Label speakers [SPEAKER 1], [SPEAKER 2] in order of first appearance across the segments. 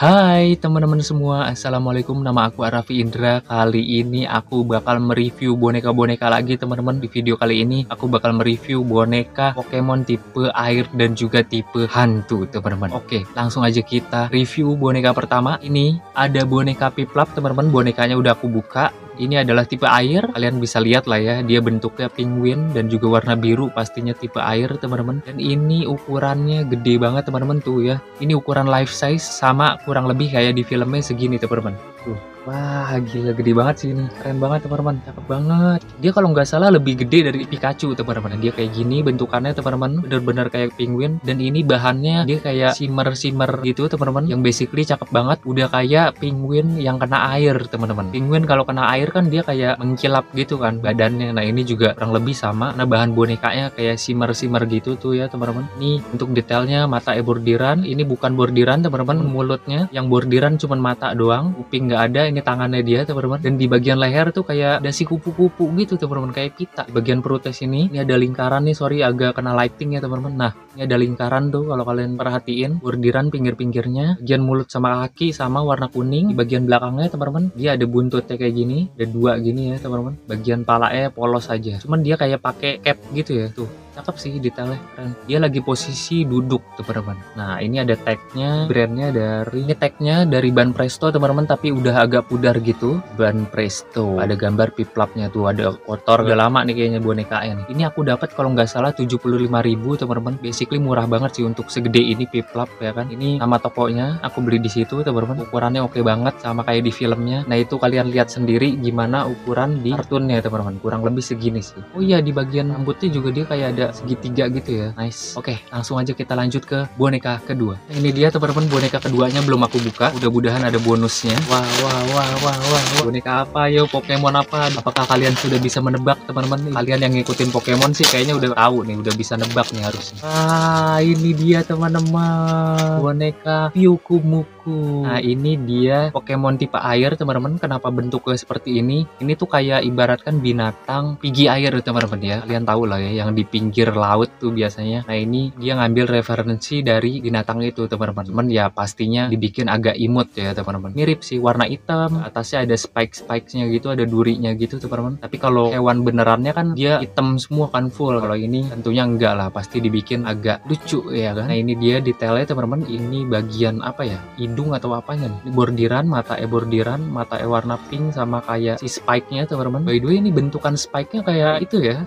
[SPEAKER 1] Hai teman-teman semua, Assalamualaikum, nama aku Arafi Indra. Kali ini aku bakal mereview boneka-boneka lagi teman-teman. Di video kali ini aku bakal mereview boneka Pokemon tipe air dan juga tipe hantu teman-teman. Oke, langsung aja kita review boneka pertama. Ini ada boneka Piplup teman-teman, bonekanya udah aku buka. Ini adalah tipe air, kalian bisa lihat lah ya, dia bentuknya penguin dan juga warna biru, pastinya tipe air teman-teman. Dan ini ukurannya gede banget teman-teman tuh ya. Ini ukuran life size sama kurang lebih kayak di filmnya segini teman-teman. Tuh. Wah, gila gede banget sih ini. Keren banget teman-teman, cakep banget. Dia kalau nggak salah lebih gede dari Pikachu teman-teman. Dia kayak gini bentukannya teman-teman, bener-bener kayak penguin. Dan ini bahannya dia kayak shimmer gitu teman-teman, yang basically cakep banget. Udah kayak penguin yang kena air teman-teman. Penguin kalau kena air kan dia kayak mengkilap gitu kan badannya. Nah ini juga kurang lebih sama. Nah bahan bonekanya kayak shimmer gitu tuh ya teman-teman. Nih untuk detailnya mata bordiran. Ini bukan bordiran teman-teman, mulutnya yang bordiran cuman mata doang, kuping nggak ada. Ini tangannya dia teman-teman, dan di bagian leher tuh kayak ada si kupu-kupu gitu teman-teman, kayak pita. Di bagian perutnya sini ini ada lingkaran nih, sorry agak kena lighting ya teman-teman. Nah ini ada lingkaran tuh kalau kalian perhatiin, bordiran pinggir-pinggirnya. Bagian mulut sama kaki sama warna kuning. Di bagian belakangnya teman-teman dia ada buntutnya kayak gini, ada dua gini ya teman-teman. Bagian palanya polos aja, cuman dia kayak pakai cap gitu ya tuh. Cakep sih detailnya, keren. Dia lagi posisi duduk teman-teman. Nah ini ada tagnya, brandnya dari, ini tagnya dari Ban Presto teman-teman, tapi udah agak pudar gitu. Ban Presto, ada gambar Piplupnya tuh, ada kotor, udah lama nih kayaknya bonekanya nih. Ini aku dapat kalau nggak salah 75.000 teman-teman. Basically murah banget sih untuk segede ini Piplup ya kan. Ini nama tokonya, aku beli di situ teman-teman. Ukurannya oke banget sama kayak di filmnya. Nah itu kalian lihat sendiri gimana ukuran di kartunnya teman-teman, kurang lebih segini sih. Oh iya, di bagian rambutnya juga dia kayak ada segitiga gitu ya, nice. Oke, langsung aja kita lanjut ke boneka kedua. Nah, ini dia teman-teman, boneka keduanya belum aku buka, mudah-mudahan ada bonusnya. Wah, boneka apa yo, Pokemon apa? Apakah kalian sudah bisa menebak teman-teman? Kalian yang ngikutin Pokemon sih kayaknya udah tahu nih, udah bisa nebak nih harusnya. Ah, ini dia teman-teman, boneka Pyukumuku. Nah ini dia Pokemon tipe air teman-teman. Kenapa bentuknya seperti ini? Ini tuh kayak ibaratkan binatang pigi air teman-teman ya. Kalian tahu lah ya, yang di pinggir laut tuh biasanya. Nah ini dia ngambil referensi dari binatang itu teman-teman. Cuman ya pastinya dibikin agak imut ya teman-teman. Mirip sih, warna hitam, atasnya ada spikes-nya gitu, ada durinya gitu teman-teman. Tapi kalau hewan benerannya kan dia hitam semua kan full. Kalau ini tentunya enggak lah, pasti dibikin agak lucu ya kan. Nah ini dia detailnya teman-teman. Ini bagian apa ya? Hidung atau apanya nih? Ini bordiran, mata bordiran, mata warna pink sama kayak si spike-nya teman-teman. By the way ini bentukan spike-nya kayak itu ya.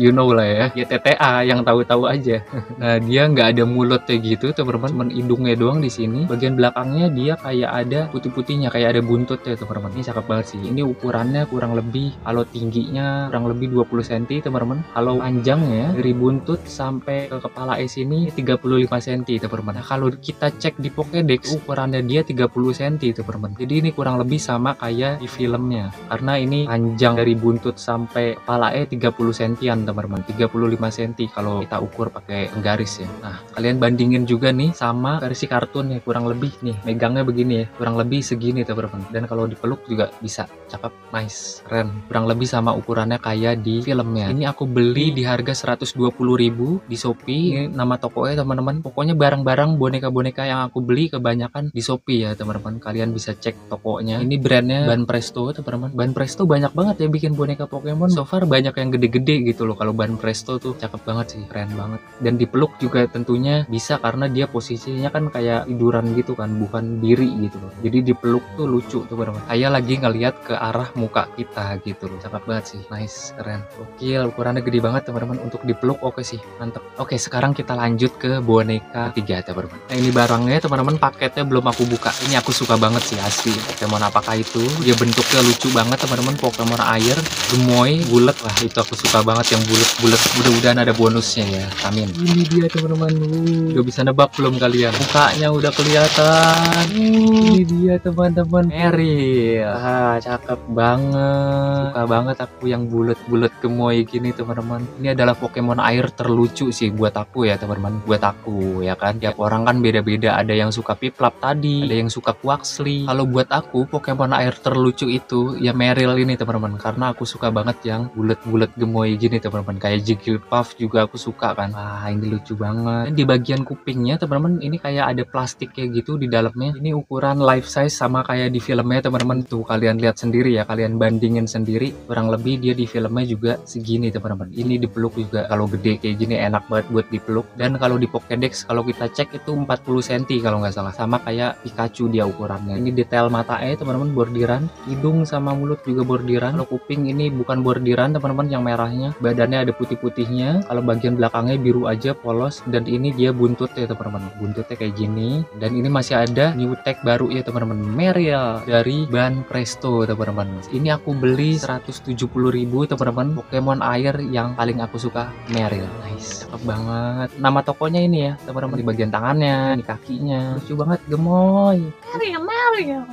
[SPEAKER 1] You know lah ya, TTA yang tahu-tahu aja. Nah dia nggak ada mulutnya gitu teman-teman, cuman hidungnya doang di sini. Bagian belakangnya dia kayak ada putih-putihnya, kayak ada buntutnya teman-teman. Ini cakep banget sih. Ini ukurannya kurang lebih, kalau tingginya kurang lebih 20 cm teman-teman. Kalau panjangnya dari buntut sampai ke kepala sini 35 cm teman-teman. Nah kalau kita cek di Pokédex ukurannya dia 30 cm teman-teman. Jadi ini kurang lebih sama kayak di filmnya, karena ini panjang dari buntut sampai kepala 30 cm teman-teman, 35 cm kalau kita ukur pakai garis ya. Nah kalian bandingin juga nih sama versi kartun ya, kurang lebih nih megangnya begini ya, kurang lebih segini teman-teman. Dan kalau dipeluk juga bisa, cakep, nice, keren. Kurang lebih sama ukurannya kayak di filmnya. Ini aku beli di harga 120.000 di Shopee. Ini nama tokonya teman-teman. Pokoknya barang-barang boneka-boneka yang aku beli kebanyakan di Shopee ya teman-teman. Kalian bisa cek tokonya. Ini brandnya Ban Presto teman-teman. Ban Presto banyak banget ya bikin boneka Pokemon. So far banyak yang gede-gede gitu loh. Kalau Ban Presto tuh cakep banget sih, keren banget. Dan dipeluk juga tentunya bisa, karena dia posisinya kan kayak tiduran gitu kan, bukan diri gitu loh. Jadi dipeluk tuh lucu tuh teman-teman. Kayak lagi ngeliat ke arah muka kita gitu loh. Cakep banget sih, nice, keren. Oke, ukurannya gede banget teman-teman. Untuk dipeluk oke sih, mantep. Oke, sekarang kita lanjut ke boneka ketiga teman-teman. Nah ini barangnya teman-teman, paketnya belum aku buka. Ini aku suka banget sih asli. Pokemon apakah itu? Dia bentuknya lucu banget teman-teman. Pokemon air, gemoy, bulat. Wah itu aku suka banget yang bulat-bulat. Mudah-mudahan ada bonusnya ya, amin. Ini dia teman-teman, udah bisa nebak belum kalian? Mukanya udah kelihatan. Ini dia teman-teman, Meryl. Ah cakep banget, suka banget aku yang bulat-bulat gemoy gini teman-teman. Ini adalah Pokemon air terlucu sih buat aku ya teman-teman, buat aku ya kan. Tiap orang kan beda-beda, ada yang suka Piplup tadi, ada yang suka Quaxly. Kalau buat aku Pokemon air terlucu itu ya Meryl ini teman-teman, karena aku suka banget yang bulat-bulat gemoy gini teman-teman, kayak Jigglypuff juga aku suka kan. Wah, ini lucu banget. Dan di bagian kupingnya teman-teman ini kayak ada plastik kayak gitu di dalamnya. Ini ukuran life size sama kayak di filmnya teman-teman. Tuh kalian lihat sendiri ya, kalian bandingin sendiri, kurang lebih dia di filmnya juga segini teman-teman. Ini dipeluk juga kalau gede kayak gini enak banget buat dipeluk. Dan kalau di Pokédex kalau kita cek itu 40 cm kalau nggak salah, sama kayak Pikachu dia ukurannya. Ini detail matanya teman-teman bordiran, hidung sama mulut juga bordiran. Kalau kuping ini bukan bordiran teman-teman, yang merahnya, badannya ada putih-putihnya. Kalau bagian belakangnya biru aja polos, dan ini dia buntutnya teman-teman, buntutnya kayak gini. Dan ini masih ada new tag baru ya teman-teman, Meryl dari Ban Presto teman-teman. Ini aku beli 170.000 teman-teman. Pokemon air yang paling aku suka Meryl. Nice, cakep banget. Nama tokonya ini ya teman-teman, di bagian tangannya, di kakinya, lucu banget, gemoy. Meryl.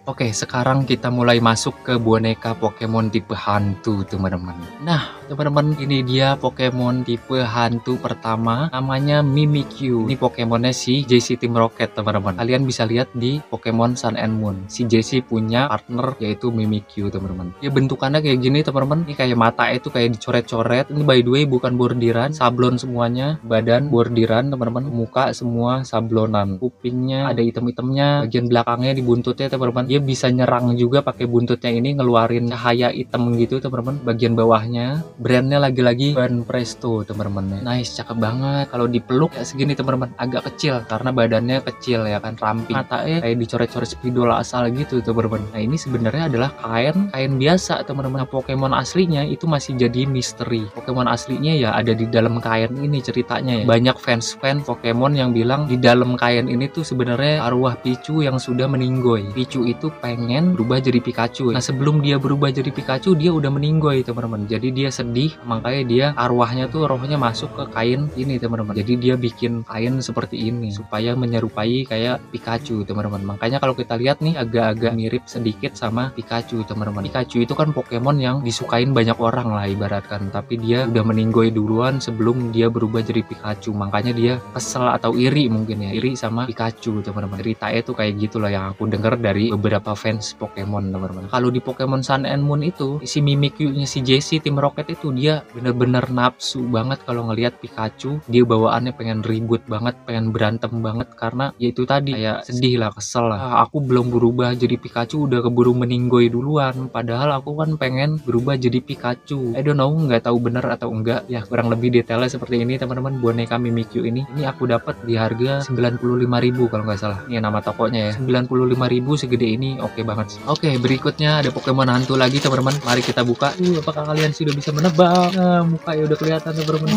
[SPEAKER 1] Oke, sekarang kita mulai masuk ke boneka Pokemon tipe hantu teman-teman. Nah teman-teman, ini dia Pokemon tipe hantu pertama, namanya Mimikyu. Ini Pokemonnya si JC Team Rocket teman-teman. Kalian bisa lihat di Pokemon Sun and Moon, si JC punya partner yaitu Mimikyu teman-teman. Ya bentukannya kayak gini teman-teman. Ini kayak mata itu kayak dicoret-coret. Ini by the way bukan bordiran, sablon semuanya. Badan bordiran teman-teman, muka semua sablonan. Kupingnya ada item-itemnya, bagian belakangnya di buntutnya teman-teman. Dia bisa nyerang juga pakai buntutnya ini, ngeluarin cahaya hitam gitu teman-teman. Bagian bawahnya brandnya lagi-lagi Ban Presto teman-teman. Nice, cakep banget. Kalau dipeluk ya segini teman-teman, agak kecil karena badannya kecil ya kan, ramping. Matanya kayak dicoret-coret spidol asal gitu teman-teman. Nah ini sebenarnya adalah kain biasa teman-teman. Nah, Pokemon aslinya itu masih jadi misteri. Pokemon aslinya ya ada di dalam kain ini ceritanya ya. Banyak fans Pokemon yang bilang di dalam kain ini tuh sebenarnya arwah Pichu yang sudah meninggoy. Pichu itu pengen berubah jadi Pikachu. Nah sebelum dia berubah jadi Pikachu dia udah meninggoy teman-teman. Jadi dia sedih, makanya dia arwahnya tuh rohnya masuk ke kain ini teman-teman. Jadi dia bikin kain seperti ini supaya menyerupai kayak Pikachu teman-teman. Makanya kalau kita lihat nih agak-agak mirip sedikit sama Pikachu teman-teman. Pikachu itu kan Pokemon yang disukain banyak orang lah ibaratkan, tapi dia udah meninggoy duluan sebelum dia berubah jadi Pikachu. Makanya dia kesel atau iri mungkin ya, iri sama Pikachu teman-teman. Ceritanya tuh kayak gitu lah yang aku denger dari beberapa fans Pokemon teman-teman. Kalau di Pokemon Sun and Moon itu si Mimikyu-nya si JC Team Rocket itu dia bener-bener nafsu banget kalau ngelihat Pikachu. Dia bawaannya pengen ribut banget, pengen berantem banget, karena ya itu tadi kayak sedih lah, kesel lah. Aku belum berubah jadi Pikachu udah keburu meninggoy duluan, padahal aku kan pengen berubah jadi Pikachu. I don't know, nggak tahu bener atau enggak ya, kurang lebih detailnya seperti ini teman-teman. Boneka Mimikyu ini aku dapat di harga 95.000 kalau nggak salah. Ini nama tokonya ya, 95.000 segede ini oke banget sih. Oke, berikutnya ada Pokemon hantu lagi teman-teman. Mari kita buka. Apakah kalian sudah bisa menebak? Nah, mukanya udah kelihatan teman-teman.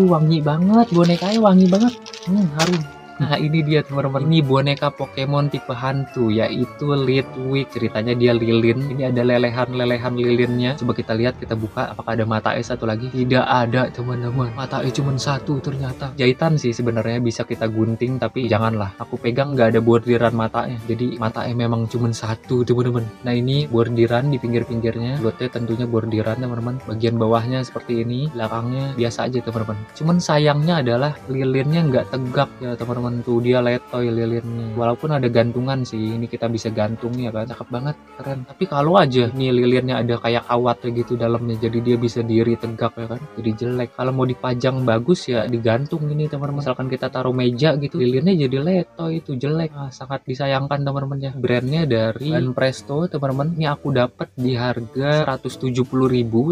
[SPEAKER 1] Wangi banget, bonekanya wangi banget. Harum. Nah ini dia teman-teman, ini boneka Pokemon tipe hantu yaitu Litwick. Ceritanya dia lilin, ini ada lelehan lilinnya. Coba kita lihat, kita buka, apakah ada matanya satu lagi? Tidak ada teman-teman, matanya cuma satu ternyata. Jahitan sih sebenarnya bisa kita gunting, tapi janganlah, aku pegang nggak ada bordiran matanya, jadi matanya memang cuma satu teman-teman. Nah ini bordiran di pinggir-pinggirnya, lutnya tentunya bordiran teman-teman. Bagian bawahnya seperti ini, belakangnya biasa aja teman-teman. Cuman sayangnya adalah lilinnya nggak tegak ya teman-teman. Tuh dia letoy lilinnya, walaupun ada gantungan sih, ini kita bisa gantung ya kan, cakep banget, keren. Tapi kalau aja nih lilinnya ada kayak kawatnya gitu dalamnya, jadi dia bisa diri tegak ya kan, jadi jelek. Kalau mau dipajang bagus ya digantung ini teman-teman. Misalkan kita taruh meja gitu, lilinnya jadi letoy, itu jelek. Sangat disayangkan teman-teman ya. Brandnya dari Ban Presto teman-teman. Ini aku dapat di harga 170.000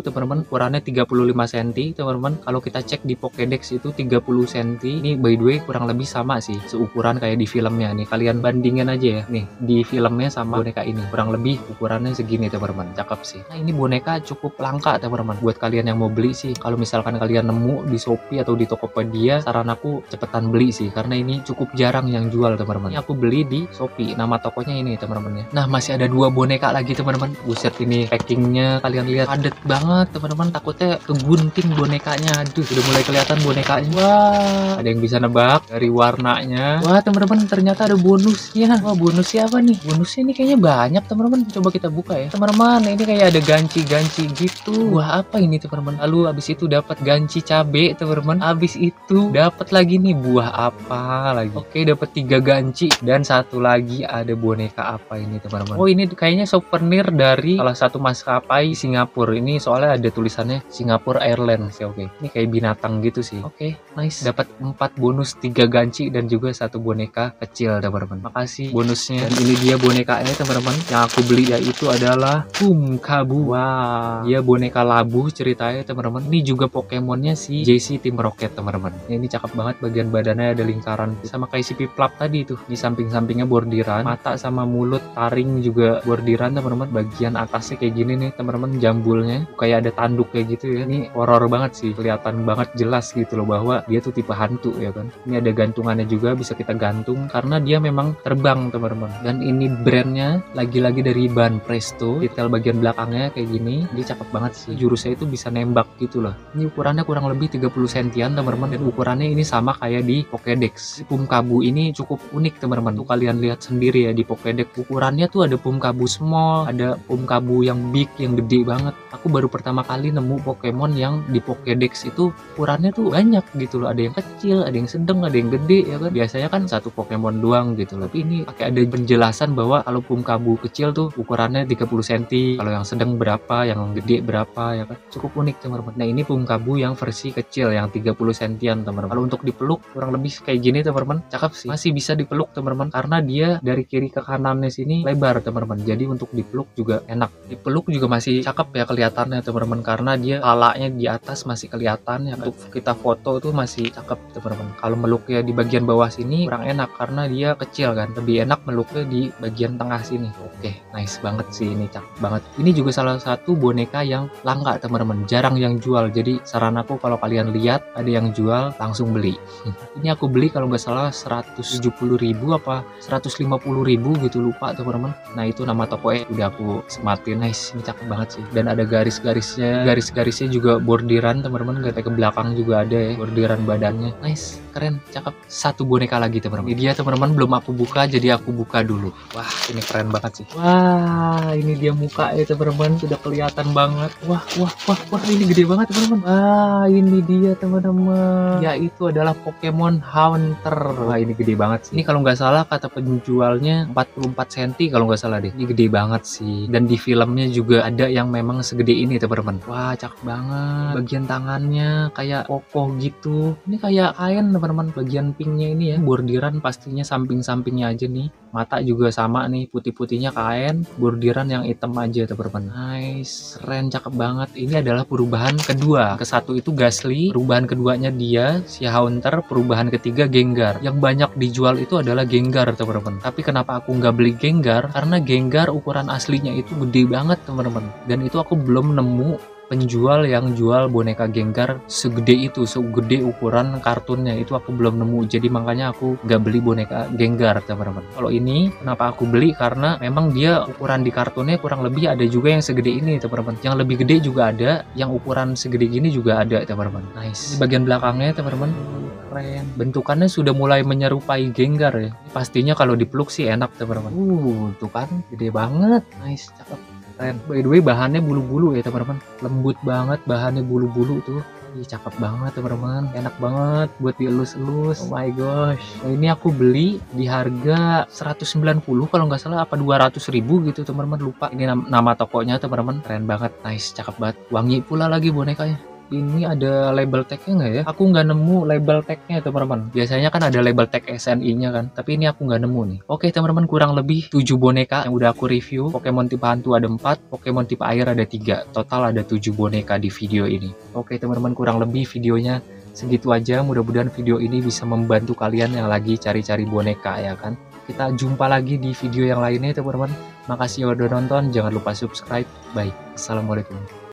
[SPEAKER 1] teman-teman, ukurannya 35 cm teman-teman. Kalau kita cek di Pokédex itu 30 cm. Ini by the way kurang lebih sama sih, seukuran kayak di filmnya nih. Kalian bandingin aja ya nih, di filmnya sama boneka ini kurang lebih ukurannya segini teman-teman. Cakep sih. Nah ini boneka cukup langka teman-teman, buat kalian yang mau beli sih. Kalau misalkan kalian nemu di Shopee atau di Tokopedia, saran aku cepetan beli sih, karena ini cukup jarang yang jual teman-teman. Ini aku beli di Shopee, nama tokonya ini teman-teman ya. Nah masih ada 2 boneka lagi teman-teman. Buset, ini packingnya kalian lihat padet banget teman-teman, takutnya kegunting bonekanya. Aduh, udah mulai kelihatan bonekanya. Wah, ada yang bisa nebak dari warna warnanya. Wah teman-teman, ternyata ada bonusnya. Wah bonusnya apa nih? Bonusnya ini kayaknya banyak teman-teman. Coba kita buka ya teman-teman. Ini kayak ada ganci-ganci gitu. Wah apa ini teman-teman? Lalu habis itu dapat ganci cabe teman-teman. Habis itu dapat lagi nih buah apa lagi? Oke, dapat 3 ganci dan satu lagi ada boneka apa ini teman-teman? Oh ini kayaknya souvenir dari salah satu maskapai Singapura. Ini soalnya ada tulisannya Singapore Airlines ya. Oke, ini kayak binatang gitu sih. Oke, nice. Dapat 4 bonus, 3 ganci dan juga satu boneka kecil teman-teman. Makasih bonusnya. Dan ini dia bonekanya teman-teman. Yang aku beli yaitu adalah Pumpkabu. Wah, dia boneka labu ceritanya teman-teman. Ini juga Pokemonnya si JC Team Rocket teman-teman. Ini cakep banget, bagian badannya ada lingkaran sama kayak si Piplap tadi tuh. Ini samping-sampingnya bordiran, mata sama mulut taring juga bordiran teman-teman. Bagian atasnya kayak gini nih teman-teman, jambulnya kayak ada tanduk kayak gitu ya. Ini horor banget sih, kelihatan banget jelas gitu loh bahwa dia tuh tipe hantu ya kan. Ini ada gantungannya juga, bisa kita gantung karena dia memang terbang teman-teman. Dan ini brandnya lagi-lagi dari ban Presto. Detail bagian belakangnya kayak gini, dia cakep banget sih. Jurusnya itu bisa nembak gitu loh. Ini ukurannya kurang lebih 30 sentian teman-teman, dan ukurannya ini sama kayak di Pokédex. Pumpkabu ini cukup unik teman-teman. Tuh kalian lihat sendiri ya di Pokédex. Ukurannya tuh ada Pumpkabu small, ada Pumpkabu yang big, yang gede banget. Aku baru pertama kali nemu Pokemon yang di Pokédex itu ukurannya tuh banyak gitu loh. Ada yang kecil, ada yang sedang, ada yang gede ya kan. Biasanya kan satu Pokemon doang gitu loh. Tapi ini pakai ada penjelasan bahwa kalau Pumpkabu kecil tuh ukurannya 30 cm, kalau yang sedang berapa, yang gede berapa ya kan. Cukup unik teman-teman. Nah ini Pumpkabu yang versi kecil yang 30 cm teman-teman. Kalau untuk dipeluk kurang lebih kayak gini teman-teman. Cakep sih. Masih bisa dipeluk teman-teman karena dia dari kiri ke kanannya sini lebar teman-teman. Jadi untuk dipeluk juga enak. Dipeluk juga masih cakep ya kelihatannya teman-teman, karena dia palanya di atas masih kelihatan ya. Untuk kita foto tuh masih cakep teman-teman. Kalau meluknya di bagian bawah sini kurang enak karena dia kecil kan. Lebih enak meluknya di bagian tengah sini. Oke, nice banget sih, ini cakep banget. Ini juga salah satu boneka yang langka teman-teman. Jarang yang jual. Jadi saran aku kalau kalian lihat ada yang jual langsung beli. Ini aku beli kalau nggak salah 170.000 apa 150.000 gitu, lupa teman-teman. Nah itu nama tokonya udah aku sematin. Nice, ini cakep banget sih. Dan ada garis-garisnya juga bordiran teman-teman. Kayak ke belakang juga ada ya bordiran badannya. Nice, keren, cakep. Satu boneka lagi teman-teman. Ini dia teman-teman, belum aku buka jadi aku buka dulu. Wah ini keren banget sih. Wah ini dia muka ya teman-teman, sudah kelihatan banget. Wah ini gede banget teman-teman. Wah ini dia teman-teman, yaitu adalah Pokemon Haunter. Wah ini gede banget sih. Ini kalau nggak salah kata penjualnya 44 cm kalau nggak salah deh. Ini gede banget sih. Dan di filmnya juga ada yang memang segede ini teman-teman. Wah cakep banget. Bagian tangannya kayak kokoh gitu. Ini kayak kain teman-teman. Bagian pinknya ini ya bordiran, pastinya samping-sampingnya aja nih. Mata juga sama nih, putih-putihnya kain, bordiran yang hitam aja teman-teman. Nice, keren, cakep banget. Ini adalah perubahan kedua. Ke satu itu Gastly, perubahan keduanya dia si Haunter, perubahan ketiga Gengar. Yang banyak dijual itu adalah Gengar teman-teman. Tapi kenapa aku nggak beli Gengar? Karena Gengar ukuran aslinya itu gede banget teman-teman. Dan itu aku belum nemu penjual yang jual boneka Gengar segede itu, segede ukuran kartunnya. Itu aku belum nemu, jadi makanya aku nggak beli boneka Gengar teman-teman. Kalau ini kenapa aku beli, karena memang dia ukuran di kartunnya kurang lebih ada juga yang segede ini teman-teman. Yang lebih gede juga ada, yang ukuran segede gini juga ada teman-teman. Nice. Di bagian belakangnya teman-teman keren, bentukannya sudah mulai menyerupai Gengar ya. Pastinya kalau dipeluk sih enak teman-teman. Tuh kan gede banget. Nice, cakep, keren. By the way bahannya bulu-bulu ya teman-teman, lembut banget bahannya, bulu-bulu tuh. Ih, cakep banget teman-teman, enak banget buat dielus-elus. Oh my gosh. Nah, ini aku beli di harga 190 kalau nggak salah, apa 200.000 gitu teman-teman, lupa. Ini nama tokonya teman-teman, keren banget, nice, cakep banget. Wangi pula lagi bonekanya. Ini ada label tagnya nggak ya? Aku nggak nemu label tagnya teman-teman. Biasanya kan ada label tag SNI-nya kan, tapi ini aku nggak nemu nih. Oke teman-teman, kurang lebih 7 boneka yang udah aku review. Pokemon tipe hantu ada 4, Pokemon tipe air ada 3. Total ada 7 boneka di video ini. Oke teman-teman, kurang lebih videonya segitu aja. Mudah-mudahan video ini bisa membantu kalian yang lagi cari-cari boneka ya kan. Kita jumpa lagi di video yang lainnya teman-teman. Makasih udah nonton, jangan lupa subscribe. Bye, assalamualaikum.